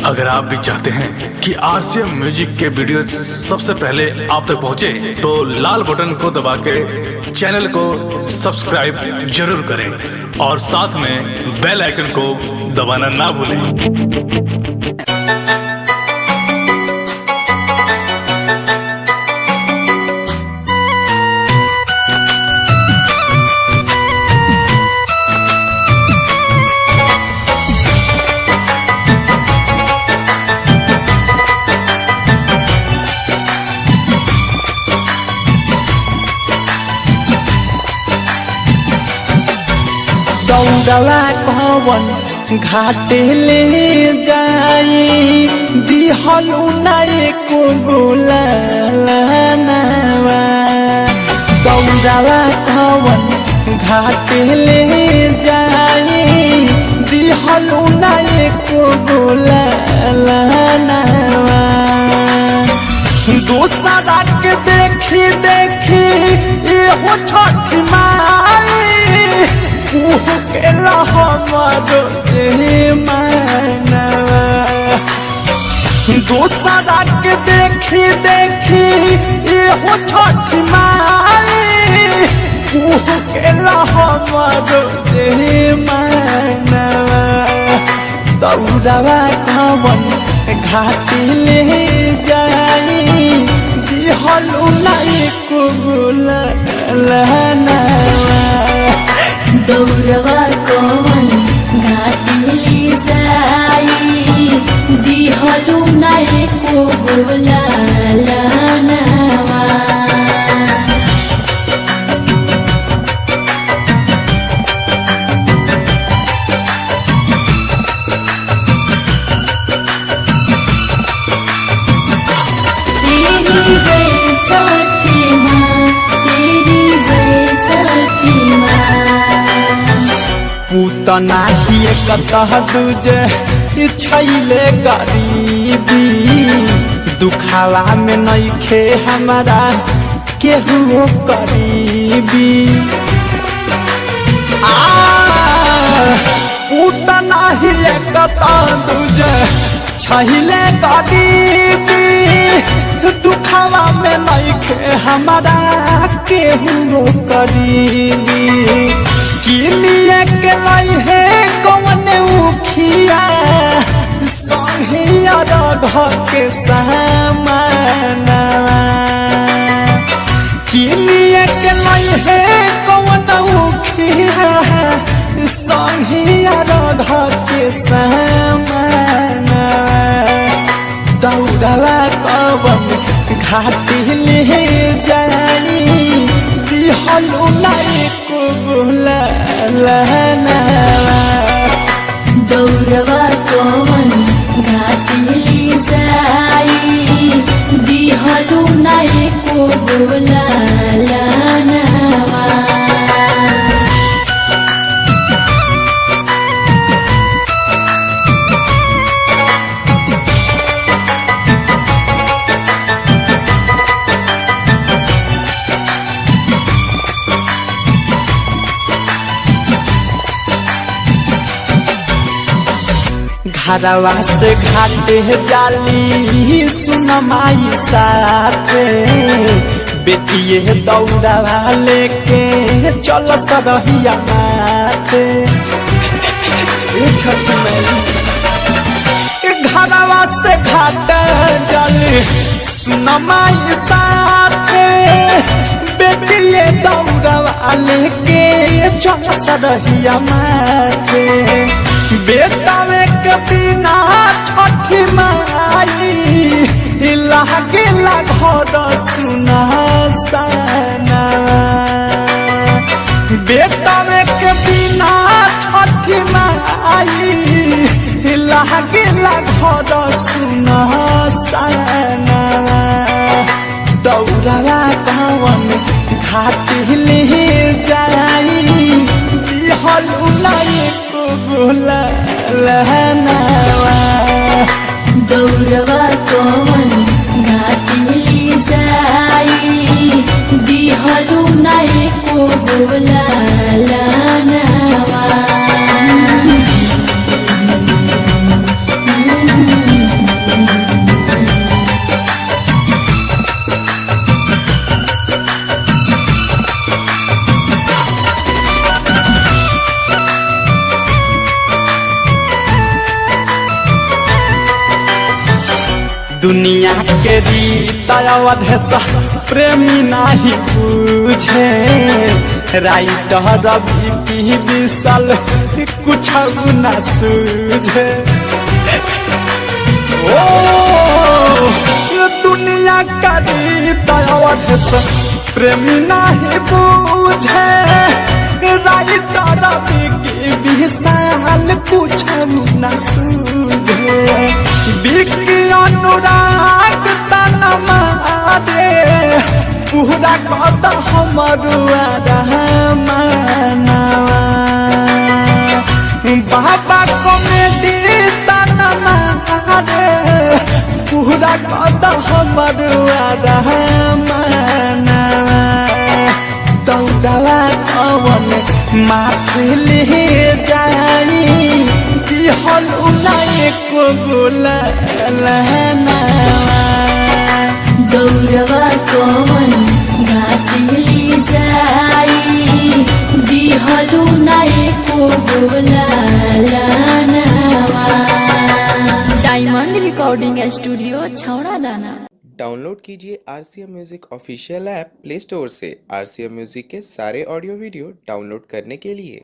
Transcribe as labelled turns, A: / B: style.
A: अगर आप भी चाहते हैं कि आरसीएम म्यूजिक के वीडियो सबसे पहले आप तक पहुंचे, तो लाल बटन को दबा के चैनल को सब्सक्राइब जरूर करें और साथ में बेल आइकन को दबाना ना भूलें।
B: दौड़वा कवन घाटे ले जाई दिहलु नाई को गोलावा। दौड़वा कवन घाटे ले जाई दिहलु नाई को गोलावा। दूसरा के देखी देखी ये हो छठ माई दूसरा के देखी देखी ये हो छठ माई दौड़वा कवन घाटी ले जाई दिहलु नाई को गोलावा।
C: दौड़वा कवन घाटी ले जाई दिहलु नाई को गोलावा। तेरी जय छठी माँ, तेरी जय छठी माँ।
B: पूतना ही कतह दूजे छैले गरीबी दुखावा में नइखे हमारा केहू करीबी। पूतना ही कतह दूजे छैले गरीबी दुखावा में नइखे हमारा केहू करीबी। किलिए के लाई है कौन उखिया सहिया रघ के सामना। किलिए के लाई है कौन उखिया सहिया रघ के सामना। दौड़वा कवन घाटी ले जाई दिहलु नाई को गोलावा।
C: दौड़वा कवन घाटी ले जाई दिहलु नाई को गोलावा।
B: घरवा से घाटे जाली सुन माई साथे बेटिए दौड़वा लेके चल सरहिया माथे। घरवा से घाटे जाली सुन माई साथे बेटिए दौड़वा लेके चल सरहिया माथे। बेटावे के बिना छठी माई लागेला घर सुना सना। बेटावे के बिना छठी माई लागेला घर सुना सना। दौड़वा कवन घाटी ले जाई दिहलु नाई को गोलावा।
C: दौड़वा कवन घाटी ले जाई दिहलु नाई को गोलावा।
B: दुनिया के रीत अवधेश प्रेमी नाही बुझे राइटर रवि की विशाल कुछ न सूझे ओ दुनिया का रीत अवधेश प्रेमी नाही बुझे राइटर रवि की विशाल कुछ न सूझे बिकी अनुराग तनमा दे पूरा कद हमरुआ रहमानवा बाबा कॉमेडी तनमा दे पूरा कद हमरुआ रहमानवा दौड़वा कवन माथले जाई दिहल उनाए को गोला लहनावा
C: दौड़वा कौन घाटिली जाई दिहलु नाए को बोला लानावा। डायमंड रिकॉर्डिंग स्टूडियो छौड़ा दाना।
D: डाउनलोड कीजिए RCM music official app play store से। RCM म्यूजिक के सारे ऑडियो वीडियो डाउनलोड करने के लिए